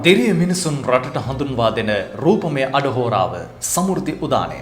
දිරිය මිනිසුන් රටට හඳුන්වා දෙන රූපමය අඩහෝරාව සමෘද්ධි උදානය.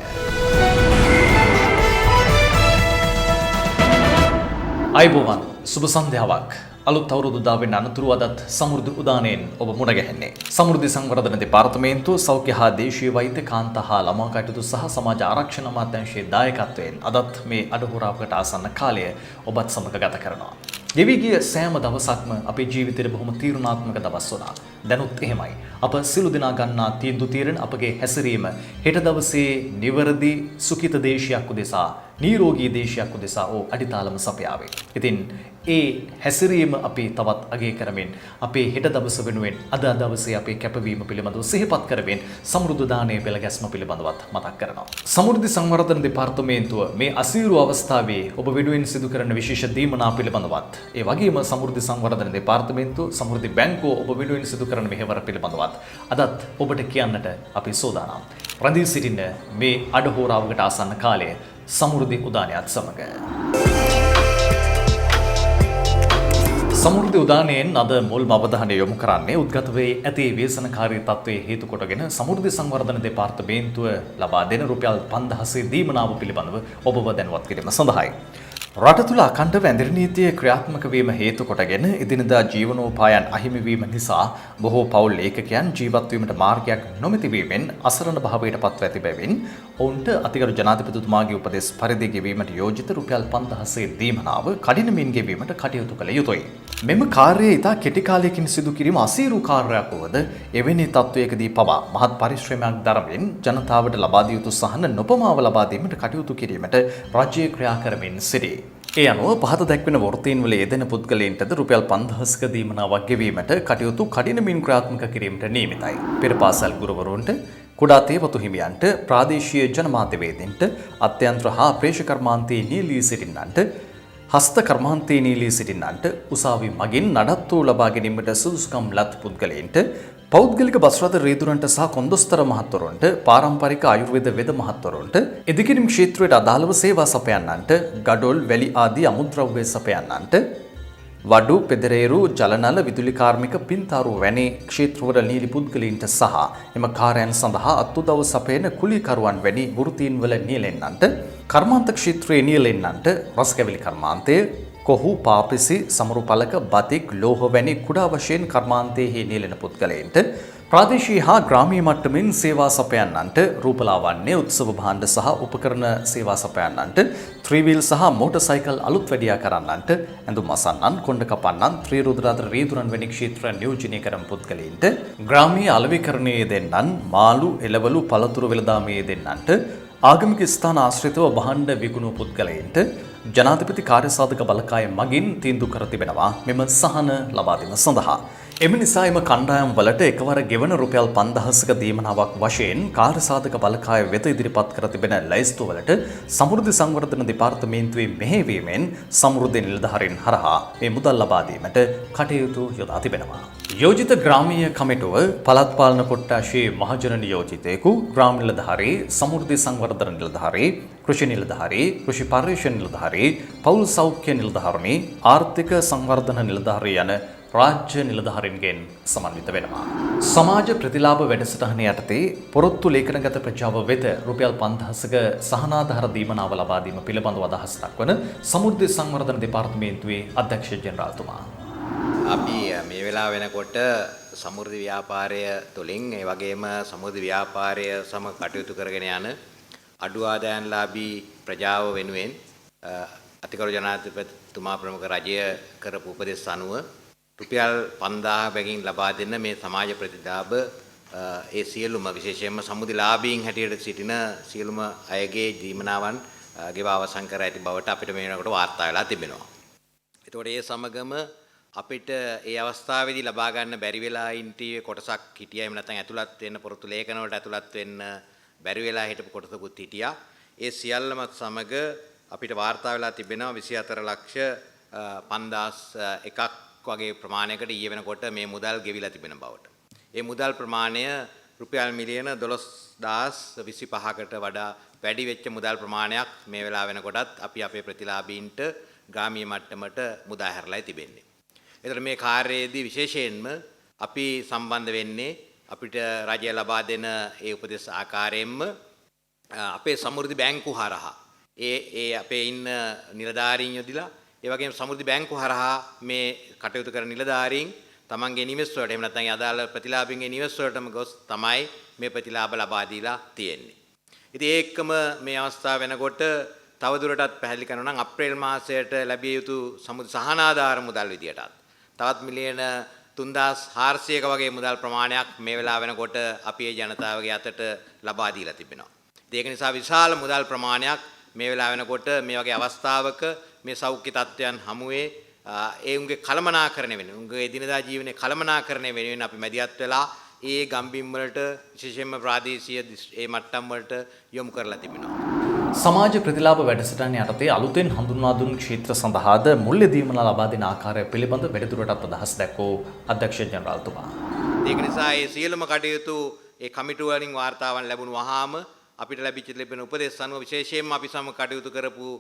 අයිබෝවන් සුබ සන්ධ්‍යාවක්. අලුත් අවුරුදු දාවෙන් අනතුරු අදත් සමෘද්ධි උදානයෙන් ඔබ මුණ ගැහෙන්නේ. සමෘද්ධි සංවර්ධන දෙපාර්තමේන්තුව සෞඛ්‍ය හා දේශීය වෛද්‍ය කාන්තා හා ළමා කටයුතු සහ සමාජ ආරක්ෂණ අමාත්‍යාංශයේ දායකත්වයෙන් අදත් මේ අඩහෝරාවකට ආසන්න කාලය ඔබත් සමග ගත කරනවා. ගෙවි ගිය සෑම දවසක්ම අපේ ජීවිතේට බොහොම තීරණාත්මක දවස් වුණා. දැනුත් එහෙමයි. අප සිළු දිනා ගන්නා තීන්දුව తీරන අපගේ හැසිරීම හෙට දවසේ නිවැරදි සුඛිත දේශයක් උදෙසා නිරෝගී දේශයක් උදෙසා අඩිතාලම සපයාවේ. ඉතින් ඒ හැසිරීම අපි තවත් අගය කරමින් අපේ හෙට දවස වෙනුවෙන් අද දවසේ අපේ කැපවීම පිළිබඳව සිහිපත් කරමින් සමෘද්ධ දානයේ පෙළගැස්ම පිළිබඳවත් මතක් කරනවා. සමෘද්ධි සංවර්ධන දෙපාර්තමේන්තුව මේ අසීරු අවස්ථාවේ ඔබ වෙනුවෙන් සිදු කරන විශේෂ දීමනා පිළිබඳවත් ඒ වගේම සමෘද්ධි සංවර්ධන දෙපාර්තමේන්තුව සමෘද්ධි බැංකුව ඔබ වෙනුවෙන් සිදු කරන මෙහෙවර පිළිබඳවත් අදත් ඔබට කියන්නට අපි සූදානම්. රැඳී සිටින්න මේ අඩහෝරාවකට ආසන්න කාලය සමෘද්ධි උදානයත් සමග. සමෘද්ධි උදානයෙන් අද මුල්ම අවධානය යොමු කරන්නේ උද්ගත වේ ඇති ව්‍යසනකාරී තත්ත්වයේ හේතු කොටගෙන සමෘද්ධි සංවර්ධන දෙපාර්තමේන්තුව ලබා දෙන රුපියල් 5000 දීමනාව පිළිබඳව ඔබව දැනුවත් කිරීම සඳහායි. රට තුළ අඛණ්ඩව ඇඳිරි නීතිය ක්‍රියාත්මක වීම හේතු කොටගෙන එදිනදා ජීවනෝපායන් අහිමි වීම නිසා බොහෝ පවුල් ඒකකයන් ජීවත් වීමට මාර්ගයක් නොමැති වීමෙන් අසරණ භාවයට පත්ව ඇති බැවින් ඔවුන්ට අතිගරු ජනාධිපතිතුමාගේ උපදෙස් පරිදි ගෙවීමට යෝජිත රුපියල් 5000 දීමනාව කඩිනමින් ගෙවීමට කටයුතු කළ යුතුයි. මෙම කාර්යය ඉතා කෙටි කාලයකින් සිදු කිරීම අසීරු කාර්යයක් වුවද එවැනි තත්ත්වයකදී පවා මහත් පරිශ්‍රමයක් දරමින් ජනතාවට ලබා දිය යුතු සහන නොපමාව ලබා දීමට කටයුතු කිරීමට රජය ක්‍රියා කරමින් සිටී. ඒ අනුව පහත දැක්වෙන වෘත්තීන් වල යෙදෙන පුද්ගලයන්ටද රුපියල් 5000ක දීමනාවක් ගෙවීමට කටයුතු කඩිනමින් ක්‍රියාත්මක කිරීමට නියමිතයි. පෙර පාසල් ගුරුවරුන්ට, කුඩා තේවතු හිමියන්ට, ප්‍රාදේශීය ජනමාධ්‍යවේදීන්ට, අත්‍යන්ත්‍ර හා ප්‍රේක්ෂක කර්මාන්තයේ නියැලී සිටින්නන්ට, හස්ත කර්මාන්තයේ නියැලී සිටින්නන්ට, උසාවි මගින් නඩත්තු ලබා ගැනීමට සුදුසුකම් ලත් පුද්ගලයන්ට, පෞද්ගලික බස් රථ රේදුරන්ට සහ කොන්දොස්තර මහත්වරුන්ට, පාරම්පරික ආයුර්වේද වෙද මහත්වරුන්ට, ඉදිකිරීම් ක්ෂේත්‍රයට අදාළව සේවා සපයන්නන්ට, ගඩොල් වැලි ආදී අමුද්‍රව්‍ය සපයන්නන්ට, වඩු පෙදරේරු ජලනල විදුලි කාර්මික පින්තාරු වැනි ක්ෂේත්‍රවල නියැලි පුද්ගලයන්ට සහ එම කාර්යයන් සඳහා අත්උදව් සපයන කුලීකරුවන් වැනි වෘත්තීන් වල නියැලෙන්නන්ට, කර්මාන්ත ක්ෂේත්‍රයේ නියැලෙන්නන්ට, රස්කැවිලි කර්මාන්තය, කොහු පාපිසි සමරු පලක බතික් ලෝහ වැනි කුඩා වශයෙන් කර්මාන්තයේ නියැලෙන පුද්ගලයන්ට, ප්‍රාදේශීය හා ග්‍රාමීය මට්ටමින් සේවා සපයන්නන්ට, රූපලාවන්‍ය උත්සව භාණ්ඩ සහ උපකරණ සේවා සපයන්නන්ට, ත්‍රිවිල් සහ මෝටර් සයිකල් අලුත් වැඩියා කරන්නන්ට, ඇඳුම් අසන්නන්, කොණ්ඩ කපන්නන්, ත්‍රිරුද්‍රාද රේදුරන් වැනි ක්ෂේත්‍ර නියෝජනය කරන පුද්ගලයන්ට, ග්‍රාමීය අලෙවිකරණයේ දෙන්නන්, මාළු එළවලු පළතුරු වෙළඳාමේ දෙන්නන්ට, ආගමික ස්ථාන ආශ්‍රිතව භාණ්ඩ විකුණු පුද්ගලයන්ට ජනාධිපති කාර්යසාධක බලකාය මගින් තීන්දුව කර තිබෙනවා මෙම සහන ලබා දීම සඳහා. එම නිසා එම කණ්ඩායම් වලට එකවර ගෙවන රුපියල් 5000ක දීමනාවක් වශයෙන් කාර්යසාධක බලකාය වෙත ඉදිරිපත් කර තිබෙන ලැයිස්තු වලට සමෘද්ධි සංවර්ධන දෙපාර්තමේන්තුවේ මෙහෙයවීමෙන් සමෘද්ධි නිලධාරීන් හරහා මේ මුදල් ලබා දීමට කටයුතු යොදා තිබෙනවා. යෝජිත ග්‍රාමීය කමිටුව පළාත් පාලන කොට්ටාශයේ මහජන නියෝජිතයෙකු, ග්‍රාම නිලධාරී, සමෘද්ධි සංවර්ධන නිලධාරී, කෘෂි නිලධාරී, කෘෂි පර්යේෂණ නිලධාරී, පෞල් සෞඛ්‍ය නිලධාරණී, ආර්ථික සංවර්ධන නිලධාරී යන රාජ්‍ය නිලධාරීන්ගෙන් සමන්විත වෙනවා. සමාජ ප්‍රතිලාභ වැඩසටහන යටතේ පොරොත්තු ලේඛනගත ප්‍රජාව වෙත රුපියල් 5000ක සහනාධාර දීමනාව ලබා දීම පිළිබඳව අදහස් දක්වන සමෘද්ධි සංවර්ධන දෙපාර්තමේන්තුවේ අධ්‍යක්ෂ ජෙනරාල්තුමා. අපි මේ වෙලාව වෙනකොට සමෘද්ධි ව්‍යාපාරය තුළින් ඒ වගේම සමෘද්ධි ව්‍යාපාරය සමග කටයුතු කරගෙන යන අඩු ආදායම්ලාභී ප්‍රජාව වෙනුවෙන් අතිගරු ජනාධිපතිතුමා ප්‍රමුඛ රජය කරපු උපදෙස් අනුව රුපියල් 5000 බැගින් ලබා දෙන්න මේ සමාජ ප්‍රතිලාභ ඒ සියලුම විශේෂයෙන්ම සමෘද්ධිලාභීන් හැටියට සිටින සියලුම අයගේ දීමනාවන් ගෙවා අවසන් කර ඇති බවට අපිට මේ වෙනකොට වාර්තා වෙලා තිබෙනවා. ඒතකොට ඒ සමගම අපිට ඒ අවස්ථාවේදී ලබා ගන්න බැරි වෙලා ඉන්ටීවේ කොටසක් හිටියා. එහෙම නැත්නම් ඇතුළත් වෙන්න පොරොත්තු ලේඛන වලට ඇතුළත් වෙන්න බැරි වෙලා හිටපු කොටසකුත් හිටියා. ඒ සියල්ලමත් සමග අපිට වාර්තා වෙලා තිබෙනවා 24 ලක්ෂ 5001ක් වගේ ප්‍රමාණයකට ඊයේ වෙනකොට මේ මුදල් ගෙවිලා තිබෙන බවට. ඒ මුදල් ප්‍රමාණය රුපියල් මිලියන 12025කට වඩා වැඩි වෙච්ච මුදල් ප්‍රමාණයක් මේ වෙලාව වෙනකොටත් අපි අපේ ප්‍රතිලාභීන්ට ග්‍රාමීය මට්ටමට මුදා හැරලා තිබෙන්නේ. එතකොට මේ කාර්යයේදී විශේෂයෙන්ම අපි සම්බන්ධ වෙන්නේ අපිට රජය ලබා දෙන ඒ උපදෙස් ආකාරයෙන්ම අපේ සමෘද්ධි බැංකු හරහා ඒ අපේ ඉන්න නිලධාරීන් යොදලා ඒ වගේම සමෘද්ධි බැංකු හරහා මේ කටයුතු කරන නිලධාරීන් තමන්ගේ නිවෙස් වලට එහෙම නැත්නම් අදාළ ප්‍රතිලාභින්ගේ නිවෙස් වලටම ගොස් තමයි මේ ප්‍රතිලාභ ලබා දීලා තියෙන්නේ. ඉතින් ඒ එක්කම මේ අවස්ථාව වෙනකොට තවදුරටත් පැහැදිලි කරනවා නම් අප්‍රේල් මාසයට ලැබිය යුතු සමුද්‍ර සහනාධාර මුදල් විදියටත් තවත් මිලියන 3400ක වගේ මුදල් ප්‍රමාණයක් මේ වෙලාව වෙනකොට අපි ඒ ජනතාවගේ අතට ලබා දීලා තිබෙනවා. ඒක නිසා විශාල මුදල් ප්‍රමාණයක් මේ වෙලාව වෙනකොට මේ වගේ අවස්ථාවක මේ සෞඛ්‍ය තත්ත්වයන් හමුවේ ඒ උන්ගේ කළමනාකරණය වෙන උන්ගේ එදිනදා ජීවනයේ කළමනාකරණය වෙනුවෙන් අපි මැදිහත් වෙලා ඒ ගම්බිම් වලට විශේෂයෙන්ම ප්‍රාදේශීය ඒ මට්ටම් වලට යොමු කරලා තිබෙනවා. සමාජ ප්‍රතිලාභ වැඩසටහන යටතේ අලුතෙන් හඳුන්වා දුන් ක්ෂේත්‍ර සඳහාද මුල්‍ය දීමන ලබා දෙන ආකාරය පිළිබඳ වැඩිදුරටත් අදහස් දැක්වූ අධ්‍යක්ෂ ජනරාල්තුමා. ඒක නිසා මේ සියලුම කටයුතු ඒ කමිටුව වලින් වාර්තාවන් ලැබුණු වහාම අපිට ලැබෙන උපදෙස් අනුව විශේෂයෙන්ම අපි සමග කටයුතු කරපු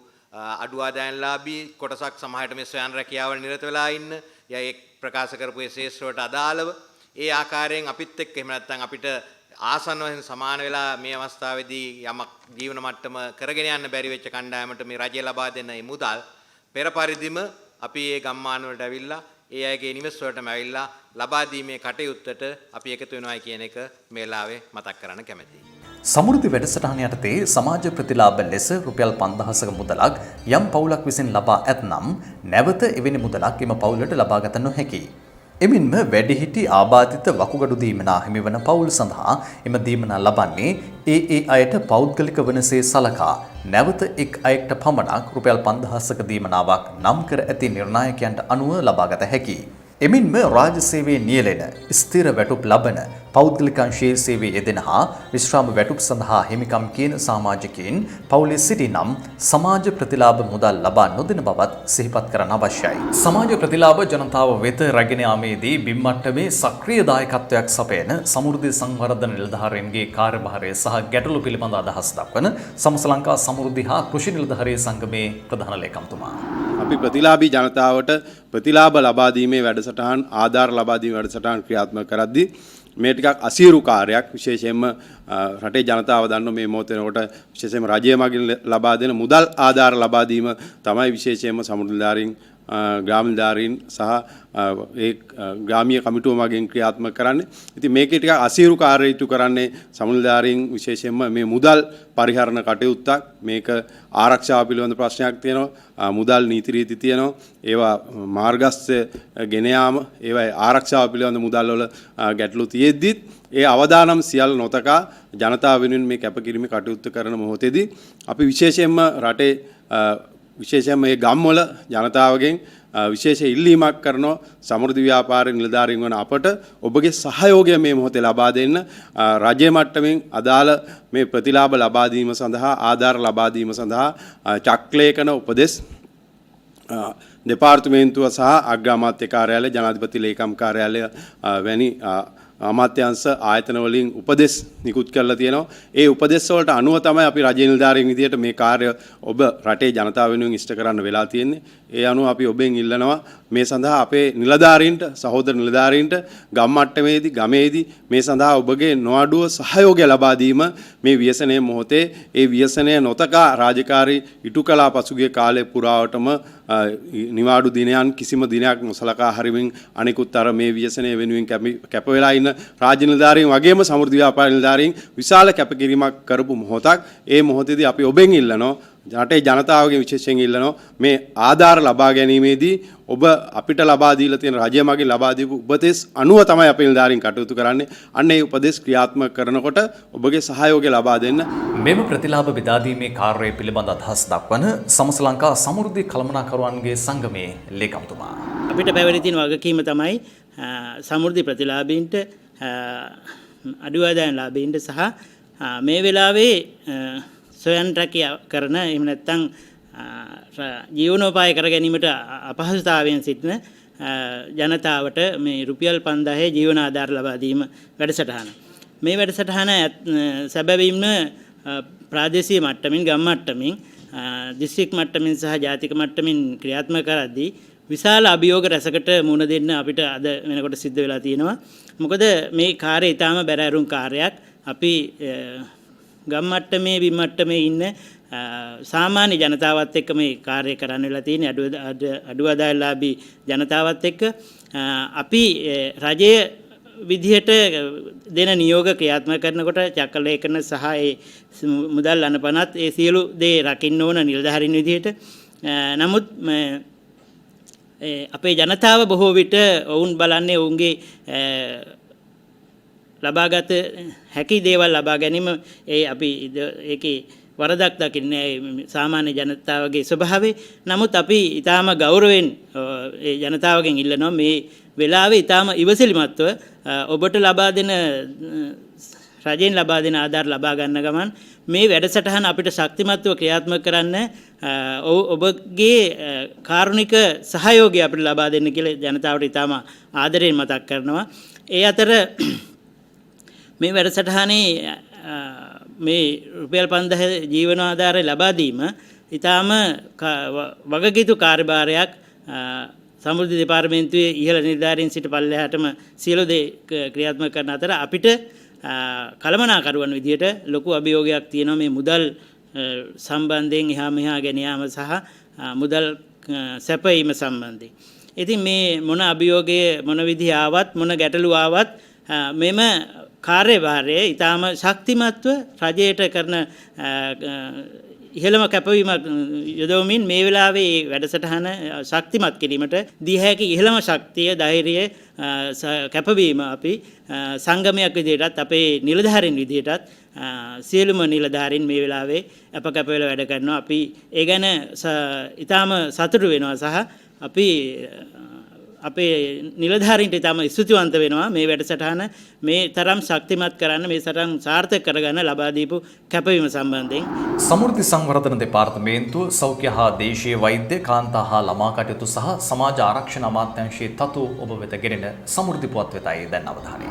අඩු ආදායම්ලාභී කොටසක් සමහරට මේ ස්වයං රැකියාවල නිරත වෙලා ඉන්න එය ප්‍රකාශ කරපු ඒ ශේෂ්ත්‍රයට අදාළව ඒ ආකාරයෙන් අපිත් එක්ක එහෙම නැත්නම් අපිට ආසන්න වශයෙන් සමාන වෙලා මේ අවස්ථාවේදී යමක් ජීවන මට්ටම කරගෙන යන්න බැරි වෙච්ච කණ්ඩායමට මේ රජය ලබා දෙන මේ මුදල් පෙර පරිදිම අපි ඒ ගම්මාන වලට ඇවිල්ලා ඒ අයගේ නිවෙස් වලටම ඇවිල්ලා ලබා දීමේ කටයුත්තට අපි එකතු වෙනවායි කියන එක මේ වෙලාවේ මතක් කරන්න කැමැතියි. සමෘද්ධි වැඩසටහන යටතේ සමාජ ප්‍රතිලාභ ලෙස රුපියල් 5000ක මුදලක් යම් පවුලක් විසින් ලබා ඇතනම් නැවත එවැනි මුදලක් එම පවුලට ලබාගත නොහැකියි. එමින්ම වැඩිහිටි ආබාධිත වකුගඩු දීමනා හිමිවන පවුල් සඳහා එම දීමනා ලබන්නේ ඒ අයට පෞද්ගලික වනසේ සලකා නැවත එක් අයෙක්ට පමණක් රුපියල් 5000ක දීමනාවක් නම් කර ඇති නිර්ණායකයන්ට අනුව ලබාගත හැකියි. එමින්ම රාජ්‍ය සේවයේ නියැලෙන ස්ථිර වැටුප් ලබන පෞද්ගලික අංශයේ සේවයේ යෙදෙන හා විශ්‍රාම වැටුප් සඳහා හිමිකම් කියන සමාජිකයින් පවුලේ සිටිනම් සමාජ ප්‍රතිලාභ මුදල් ලබා නොදෙන බවත් සිහිපත් කරන්න අවශ්‍යයි. සමාජ ප්‍රතිලාභ ජනතාව වෙත රැගෙන යාමේදී බිම් මට්ටමේ සක්‍රීය දායකත්වයක් සපයන සමෘද්ධි සංවර්ධන නිලධාරීන්ගේ කාර්යභාරය සහ ගැටලු පිළිබඳ අදහස් දක්වන සමස්ත ලංකා සමෘද්ධි හා කෘෂි නිලධාරී සංගමේ ප්‍රධාන ලේකම්තුමා. අපි ප්‍රතිලාභී ජනතාවට ප්‍රතිලාභ ලබා දීමේ වැඩසටහන් ආධාර ලබා දීමේ වැඩසටහන් ක්‍රියාත්මක කරද්දී මේ ටිකක් අසීරු කාර්යයක් විශේෂයෙන්ම රටේ ජනතාව දන්න මේ මොහොත වෙනකොට විශේෂයෙන්ම රජය මගින් ලබා දෙන මුදල් ආධාර ලබා දීම තමයි විශේෂයෙන්ම සමෘද්ධිධාරීන් ග්‍රාමීණධාරීන් සහ ඒ ග්‍රාමීය කමිටුව මගින් ක්‍රියාත්මක කරන්නේ. ඉතින් මේකේ ටිකක් අසීරු කාර්යයුතු කරන්නේ සමෘද්ධිධාරීන් විශේෂයෙන්ම මේ මුදල් පරිහරණ කටයුත්තක්. මේක ආරක්ෂාව පිළිබඳ ප්‍රශ්නයක් තියෙනවා. මුදල් නීති රීති තියෙනවා. ඒවා මාර්ගස්ථ ගෙන යාම ඒවා ආරක්ෂාව පිළිබඳ මුදල් වල ගැටලු තියෙද්දිත් ඒ අවදානම් සියල්ල නොතකා ජනතාව වෙනුවෙන් මේ කැපකිරීමේ කටයුතු කරන මොහොතේදී අපි විශේෂයෙන්ම රටේ විශේෂයෙන්ම මේ ගම්වල ජනතාවගෙන් විශේෂ ඉල්ලීමක් කරනවා සමෘද්ධි ව්‍යාපාර නිලධාරීන් වන අපට ඔබගේ සහයෝගය මේ මොහොතේ ලබා දෙන්න රජයේ මට්ටමින් අදාළ මේ ප්‍රතිලාභ ලබා දීම සඳහා ආධාර ලබා දීම සඳහා චක්ලේඛන උපදෙස් දෙපාර්තමේන්තුව සහ අග්‍රාමාත්‍ය කාර්යාලය ජනාධිපති ලේකම් කාර්යාලය වැනි අමාත්‍යාංශ ආයතන වලින් උපදෙස් නිකුත් කරලා තියෙනවා. ඒ උපදෙස් වලට අනුව තමයි අපි රජයේ නිලධාරීන් විදියට මේ කාර්ය ඔබ රටේ ජනතාව වෙනුවෙන් ඉෂ්ට කරන්න වෙලා තියෙන්නේ. ඒ අනුව අපි ඔබෙන් ඉල්ලනවා මේ සඳහා අපේ නිලධාරීන්ට සහෝදර නිලධාරීන්ට ගම් මට්ටමේදී ගමේදී මේ සඳහා ඔබගේ නොඅඩුව සහයෝගය ලබා දීම මේ ව්‍යසනයේ මොහොතේ ඒ ව්‍යසනය නොතකා රාජකාරී ඉටු කළා පසුගිය කාලය පුරාවටම නිවාඩු දිනයන් කිසිම දිනයක් නොසලකා හරිමින් අනිකුත් අර මේ ව්‍යසනය වෙනුවෙන් කැප වෙලා ඉන්න රාජ්‍ය නිලධාරීන් වගේම සමෘද්ධි ව්‍යාපාර නිලධාරීන් විශාල කැපකිරීමක් කරපු මොහොතක්. ඒ මොහොතේදී අපි ඔබෙන් ඉල්ලනවා රටේ ජනතාවගෙන් විශේෂයෙන් ඉල්ලනවා මේ ආධාර ලබා ගැනීමේදී ඔබ අපිට ලබා දීලා තියෙන රජය මගින් ලබා දීපු උපදෙස් අනුව තමයි අපේ නිලධාරීන් කටයුතු කරන්නේ. අන්න ඒ උපදෙස් ක්‍රියාත්මක කරනකොට ඔබගේ සහයෝගය ලබා දෙන්න. මෙම ප්‍රතිලාභ බෙදා දීමේ කාර්යය පිළිබඳ අදහස් දක්වන සමස්ත ලංකා සමෘද්ධි කළමනාකරුවන්ගේ සංගමේ ලේකම්තුමා. අපිට පැවැරි තියෙන වගකීම තමයි සමෘද්ධි ප්‍රතිලාභීන්ට අඩු ආදායම් ලාභීන්ට සහ මේ වෙලාවේ සොයන් රැකියා කරන එහෙම නැත්නම් ජීවනෝපාය කර ගැනීමට අපහසුතාවයෙන් සිටින ජනතාවට මේ රුපියල් 5000 ජීවන ආධාර ලබා දීම වැඩසටහන. මේ වැඩසටහන සැබවින්ම ප්‍රාදේශීය මට්ටමින් ගම් මට්ටමින් දිස්ත්‍රික් මට්ටමින් සහ ජාතික මට්ටමින් ක්‍රියාත්මක කරද්දී විශාල අභියෝග රැසකට මුහුණ දෙන්න අපිට අද වෙනකොට සිද්ධ වෙලා තියෙනවා. මොකද මේ කාර්යය ඊටාම බැරෑරුම් කාර්යයක්. අපි ගම් මට්ටමේ බිම් මට්ටමේ ඉන්න සාමාන්‍ය ජනතාවත් එක්ක මේ කාර්යය කරන්න වෙලා තියෙන්නේ අඩු ආදායම්ලාභී ජනතාවත් එක්ක. අපි රජයේ විදිහට දෙන නියෝග ක්‍රියාත්මක කරනකොට චක්‍රලේඛන සහ ඒ මුදල් අනපනත් ඒ සියලු දේ රකින්න ඕන නිලධාරීන් විදිහට. නමුත් අපේ ජනතාව බොහෝ විට ඔවුන් බලන්නේ ඔවුන්ගේ ලබාගත හැකි දේවල් ලබා ගැනීම අපි ඒකේ වරදක් දකින්නේ සාමාන්‍ය ජනතාවගේ ස්වභාවය. නමුත් අපි ඊටාම ගෞරවයෙන් ඒ ජනතාවගෙන් ඉල්ලනවා මේ වෙලාවේ ඊටාම ඉවසිලිමත්ව ඔබට ලබා දෙන රජයෙන් ලබා දෙන ආධාර ලබා ගන්න ගමන් මේ වැඩසටහන අපිට ශක්තිමත්ව ක්‍රියාත්මක කරන්න ඔබගේ කාරුණික සහයෝගය අපිට ලබා දෙන්න කියලා ජනතාවට ඊටාම ආදරයෙන් මතක් කරනවා. ඒ අතර මේ වැඩසටහනේ මේ රුපියල් 5000 ජීවන ආධාරය ලබා දීම ඊටාම වගකීතු කාර්යභාරයක්. සමෘද්ධි දෙපාර්තමේන්තුවේ ඉහළ නිලධාරීන් සිට පල්ලෙහාටම සියලු දේ ක්‍රියාත්මක කරන අතර අපිට කළමනාකරුවන් විදියට ලොකු අභියෝගයක් තියෙනවා මේ මුදල් සම්බන්ධයෙන් එහා මෙහා ගෙන යාම සහ මුදල් සැපයීම සම්බන්ධයෙන්. ඉතින් මේ මොන අභියෝගයේ මොන විදිහ ආවත් මොන ගැටලු ආවත් මෙම කාර්යභාරය ඊටාම ශක්තිමත්ව රජයට කරන ඉහළම කැපවීමක් යොදවමින් මේ වෙලාවේ වැඩසටහන ශක්තිමත් කිරීමට දී හැකි ඉහළම ශක්තිය ධෛර්යය කැපවීම අපි සංගමයක් විදිහටත් අපේ නිලධාරීන් විදිහටත් සියලුම නිලධාරීන් මේ වෙලාවේ අප කැප වෙලා වැඩ කරනවා. අපි ඒ ගැන ඊටාම සතුටු වෙනවා සහ අපි අපේ නිලධාරීන්ට ඉතාම ස්තුතිවන්ත වෙනවා මේ වැඩසටහන මේ තරම් ශක්තිමත් කරන්න මේ තරම් සාර්ථක කරගන්න ලබා දීපු කැපවීම සම්බන්ධයෙන්. සමෘද්ධි සංවර්ධන දෙපාර්තමේන්තුව සෞඛ්‍ය හා දේශීය වෛද්‍ය කාන්තා හා ළමා කටයුතු සහ සමාජ ආරක්ෂණ අමාත්‍යාංශයේ තතු ඔබ වෙත ගෙනෙන සමෘද්ධි පුවත් වෙතයි දැන් අවධානය.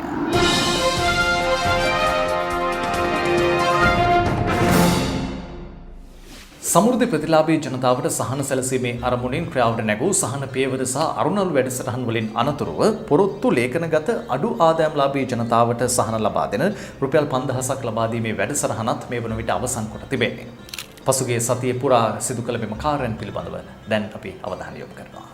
සමෘද්ධි ප්‍රතිලාභී ජනතාවට සහන සැලසීමේ අරමුණින් ක්‍රියාවට නැගූ සහන පියවර සහ අරුණළු වැඩසටහන් වලින් අනතුරුව පොරොත්තු ලේඛනගත අඩු ආදායම්ලාභී ජනතාවට සහන ලබා දෙන රුපියල් 5000ක් ලබා දීමේ වැඩසටහනත් මේ වන විට අවසන් කොට තිබෙන්නේ. පසුගිය සතියේ පුරා සිදු කළ මෙම කාර්යයන් පිළිබඳව දැන් අපි අවධානය යොමු කරනවා.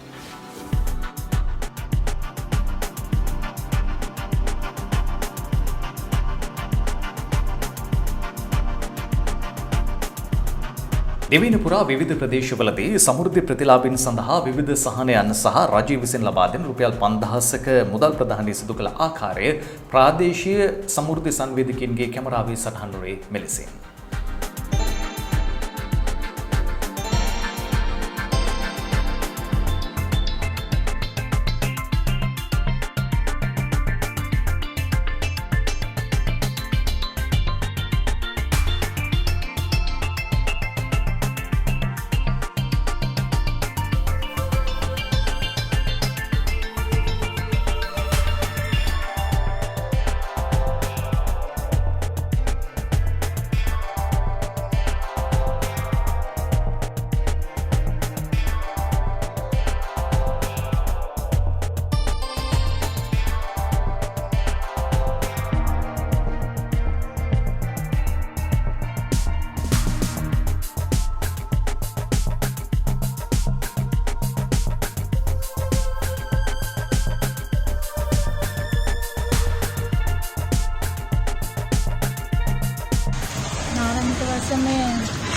දෙවින පුරා විවිධ ප්‍රදේශවලදී සමෘද්ධි ප්‍රතිලාභීන් සඳහා විවිධ සහනයන් සහ රජය විසින් ලබා දෙන රුපියල් 5000ක මුදල් ප්‍රදානය සිදු කළ ආකාරය ප්‍රාදේශීය සමෘද්ධි සංවේදකයන්ගේ කැමරාවේ සටහන් වූයේ මෙලෙසින්.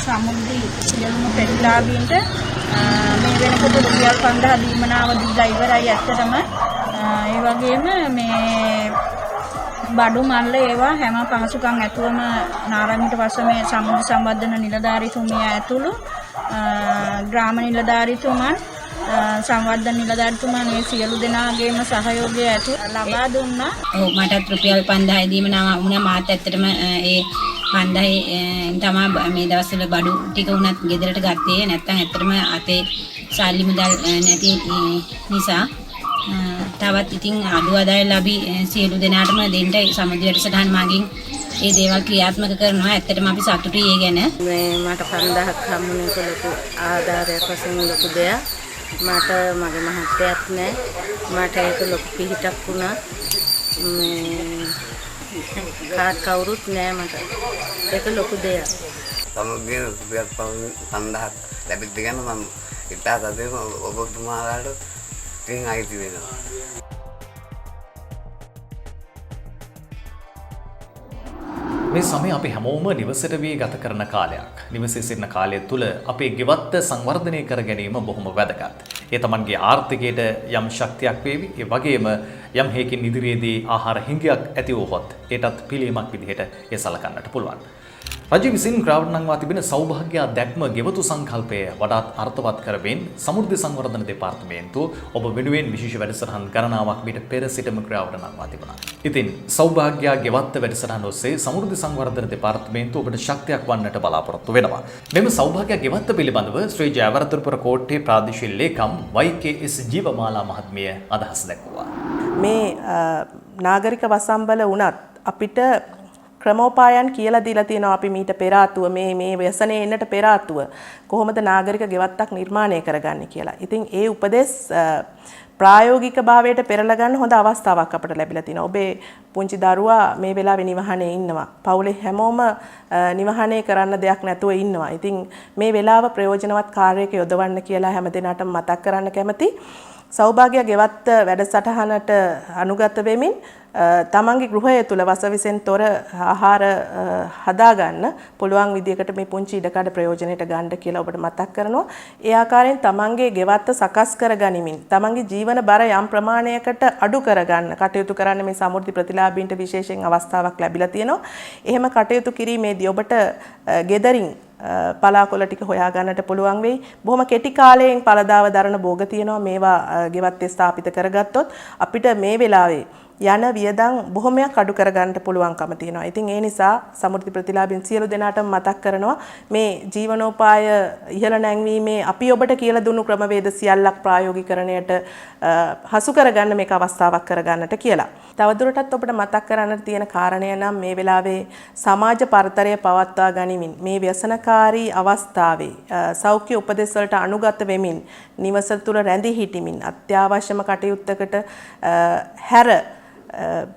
සමෘද්ධි සියලුම ප්‍රතිලාභීන්ට මේ වෙනකොට රුපියල් 5000 දීමනාව දීලා ඉවරයි ඇත්තටම. ඒ වගේම මේ බඩු මල්ල ඒවා හැම පහසුකම් ඇතුවම නාරංගිට පස්සේ සමෘද්ධි සම්වර්ධන නිලධාරීතුමිය ඇතුළු ග්‍රාම නිලධාරීතුමන් සංවර්ධන නිලධාරීතුමන් මේ සියලු දෙනාගේම සහයෝගය ඇතුව ලබා දුන්නා. ඔව් මටත් රුපියල් 5000 දීමනාව වුණා. මාත් ඇත්තටම ඒ 5000 තමයි මේ දවස්වල බඩු ටික උනත් ගෙදරට ගත්තේ. නැත්තම් ඇත්තටම අතේ සල්ලි මුදල් නැති නිසා තවත් ඉතින් අඩු ආදායම්ලාභී සියලු දෙනාටම දෙන්න සමෘද්ධි වැඩසටහන මගින් ඒ දේවල් ක්‍රියාත්මක කරනවා. ඇත්තටම අපි සතුටුයි ඒ ගැන. මේ මට 5000ක් හම්බුනේ ලොකු ආධාරයක් වශයෙන් ලොකු දෙයක්. මට මගේ මහත්තයාත් නැහැ. මට ඒක ලොකු පිහිටක් වුණා. මේ කවුරුත් නැහැ මට. ඒක ලොකු දෙයක්. සමුද්‍රයේ රුපියල් 5000ක් ලැබෙද්දි ගන්න මම ඉතා සතුටින් ඔබතුමාලාට තින් අයිති වෙනවා. මේ සමය අපි හැමෝම නිවසට වී ගත කරන කාලයක්. නිවසේ සිටින කාලය තුළ අපේ ගෙවත්ත සංවර්ධනය කර ගැනීම බොහොම වැදගත්. ඒ තමන්ගේ ආර්ථිකයට යම් ශක්තියක් වේවි. ඒ වගේම යම් හේකින් ඉදිරියේදී ආහාර හිඟයක් ඇති වුවහොත් ඒටත් පිළියමක් විදිහට ඒ සලකන්නට පුළුවන්. රජය විසින් ක්‍රාවට නංවා තිබෙන සෞභාග්‍ය දැක්ම ගෙවතු සංකල්පය වඩාත් අර්ථවත් කරමින් සමෘද්ධි සංවර්ධන දෙපාර්තමේන්තුව ඔබ වෙනුවෙන් විශේෂ වැඩසටහන් ගණනාවක් මීට පෙර සිටම ක්‍රාවට නංවා තිබුණා. ඉතින් සෞභාග්‍ය ගෙවත්ත වැඩසටහන ඔස්සේ සමෘද්ධි සංවර්ධන දෙපාර්තමේන්තුව ඔබට ශක්තියක් වන්නට බලාපොරොත්තු වෙනවා. මෙම සෞභාග්‍ය ගෙවත්ත පිළිබඳව ශ්‍රී ජයවර්ධනපුර කෝට්ටේ ප්‍රාදේශීය ලේකම් YKS ජීවමාලා මහත්මිය අදහස් දැක්වුවා. මේ නාගරික වසම්බල වුණත් අපිට ක්‍රමෝපායන් කියලා දීලා තියෙනවා අපි මීට පෙර ආතුව මේ ව්‍යසනයේ එන්නට පෙර ආතුව කොහොමද නාගරික ගෙවත්තක් නිර්මාණය කරගන්නේ කියලා. ඉතින් ඒ උපදෙස් ප්‍රායෝගික භාවයට පෙරලා ගන්න හොඳ අවස්ථාවක් අපිට ලැබිලා තිනවා. ඔබේ පුංචි දරුවා මේ වෙලාවේ නිවහනේ ඉන්නවා. පවුලේ හැමෝම නිවහනේ කරන්න දෙයක් නැතුව ඉන්නවා. ඉතින් මේ වෙලාව ප්‍රයෝජනවත් කාර්යයක යොදවන්න කියලා හැමදෙනාටම මතක් කරන්න කැමතියි. සෞභාග්‍ය ගෙවත්ත වැඩසටහනට අනුගත වෙමින් තමන්ගේ ගෘහය තුල වසවිසෙන් තොර ආහාර හදාගන්න පුළුවන් විදිහකට මේ පුංචි ඉඩකඩ ප්‍රයෝජනෙට ගන්න කියලා ඔබට මතක් කරනවා. ඒ ආකාරයෙන් තමන්ගේ ගෙවත්ත සකස් කරගනිමින් තමන්ගේ ජීවන බර යම් ප්‍රමාණයකට අඩු කරගන්න කටයුතු කරන්න මේ සමෘද්ධි ප්‍රතිලාභීන්ට විශේෂයෙන් අවස්ථාවක් ලැබිලා තියෙනවා. එහෙම කටයුතු කිරීමේදී ඔබට ගෙදරින් පලාකොළ ටික හොයාගන්නට පුළුවන් වෙයි. බොහොම කෙටි කාලයෙන් පළදාව දරන භෝග තියෙනවා. මේවා ගෙවත්තේ ස්ථාපිත කරගත්තොත් අපිට මේ වෙලාවේ යන වියදම් බොහොමයක් අඩු කරගන්නට පුළුවන්කම තියෙනවා. ඉතින් ඒ නිසා සමෘද්ධි ප්‍රතිලාභීන් සියලු දෙනාටම මතක් කරනවා මේ ජීවනෝපාය ඉහළ නැංවීමේ අපි ඔබට කියලා දුන්නු ක්‍රමවේද සියල්ලක් ප්‍රායෝගිකරණයට හසු කරගන්න මේක අවස්ථාවක් කරගන්නට කියලා. තවදුරටත් ඔබට මතක් කරන්නට තියෙන කාරණය නම් මේ වෙලාවේ සමාජ පරතරය පවත්වා ගනිමින් මේ ව්‍යසනකාරී අවස්ථාවේ සෞඛ්‍ය උපදෙස් වලට අනුගත වෙමින් නිවස තුළ රැඳී සිටීමින් අත්‍යවශ්‍යම කටයුත්තකට හැර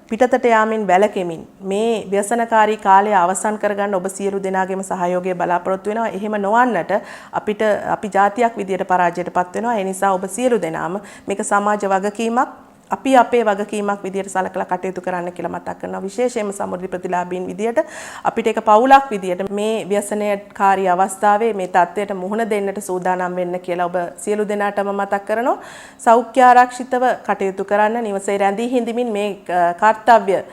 පිටතට යාමින් වැළකෙමින් මේ ව්‍යසනකාරී කාලය අවසන් කරගන්න ඔබ සියලු දෙනාගේම සහයෝගය බලාපොරොත්තු වෙනවා. එහෙම නොවන්නට අපි ජාතියක් විදියට පරාජයටපත් වෙනවා. ඒ නිසා ඔබ සියලු දෙනාම මේක සමාජ වගකීමක් අපි අපේ වගකීමක් විදියට සලකලා කටයුතු කරන්න කියලා මතක් කරනවා. විශේෂයෙන්ම සමෘද්ධි ප්‍රතිලාභීන් විදියට අපිට ඒක පවුලක් විදියට මේ ව්‍යසනකාරී අවස්ථාවේ මේ තත්ත්වයට මුහුණ දෙන්නට සූදානම් වෙන්න කියලා ඔබ සියලු දෙනාටම මතක් කරනවා. සෞඛ්‍ය ආරක්ෂිතව කටයුතු කරන්න, නිවසේ රැඳී හිඳමින් මේ කාර්යය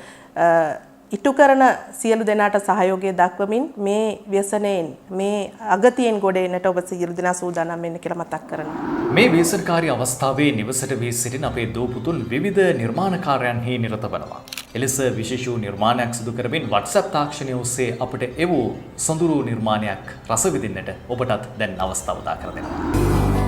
ඉටු කරන සියලු දෙනාට සහයෝගය දක්වමින් මේ ව්‍යසනයෙන් මේ අගතියෙන් ගොඩ එන්නට ඔබ සියලු දෙනා සූදානම් වෙන්න කියලා මතක් කරනවා. මේ ව්‍යසනකාරී අවස්ථාවේ නිවසට වී සිටින අපේ දූ පුතුන් විවිධ නිර්මාණකාරයන්හි නිරත වෙනවා. එලෙස විශේෂ වූ නිර්මාණයක් සිදු කරමින් WhatsApp තාක්ෂණය ඔස්සේ අපට එවූ සොඳුරු නිර්මාණයක් රස විඳින්නට ඔබටත් දැන් අවස්ථාව උදා කර දෙනවා.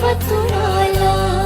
වතුරාලා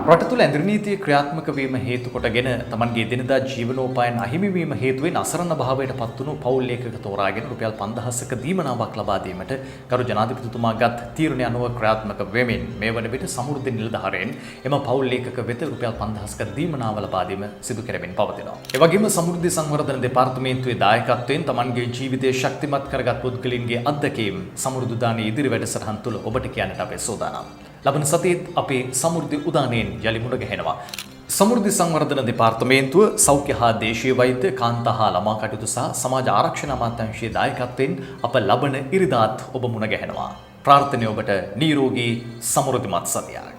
රට තුළ ඇඳුරු නීතිය ක්‍රියාත්මක වීම හේතු කොටගෙන තමන්ගේ දිනදා ජීවනෝපායන් අහිමි වීම හේතුවෙන් අසරණ භාවයට පත්වුණු පවුල් ඒකක තෝරාගෙන රුපියල් 5000ක දීමනාවක් ලබා දීමට ගරු ජනාධිපතිතුමා ගත් තීරණය අනුව ක්‍රියාත්මක වෙමින් මේ වන විට සමෘද්ධි නිලධාරීන් එම පවුල් ඒකක වෙත රුපියල් 5000ක දීමනාව ලබා දීම සිදු කරමින් පවතිනවා. ඒ වගේම සමෘද්ධි සංවර්ධන දෙපාර්තමේන්තුවේ දායකත්වයෙන් තමන්ගේ ජීවිතය ශක්තිමත් කරගත් පුද්ගලයන්ගේ අත්දැකීම් සමෘද්ධි දානයේ ඉදිරි වැඩසටහන් තුළ ඔබට කියන්නට අපේ සෝදානම්. ලබන සතියේත් අපේ සමෘද්ධි උදානයෙන් යලි මුණ ගැහෙනවා. සමෘද්ධි සංවර්ධන දෙපාර්තමේන්තුව සෞඛ්‍ය හා දේශීය වෛද්‍ය කාන්තා හා ළමා කටයුතු සහ සමාජ ආරක්ෂණ අමාත්‍යාංශයේ දායකත්වයෙන් අප ලබන ඉරිදාත් ඔබ මුණ ගැහෙනවා. ප්‍රාර්ථනය ඔබට නිරෝගී සමෘද්ධිමත් සතියක්.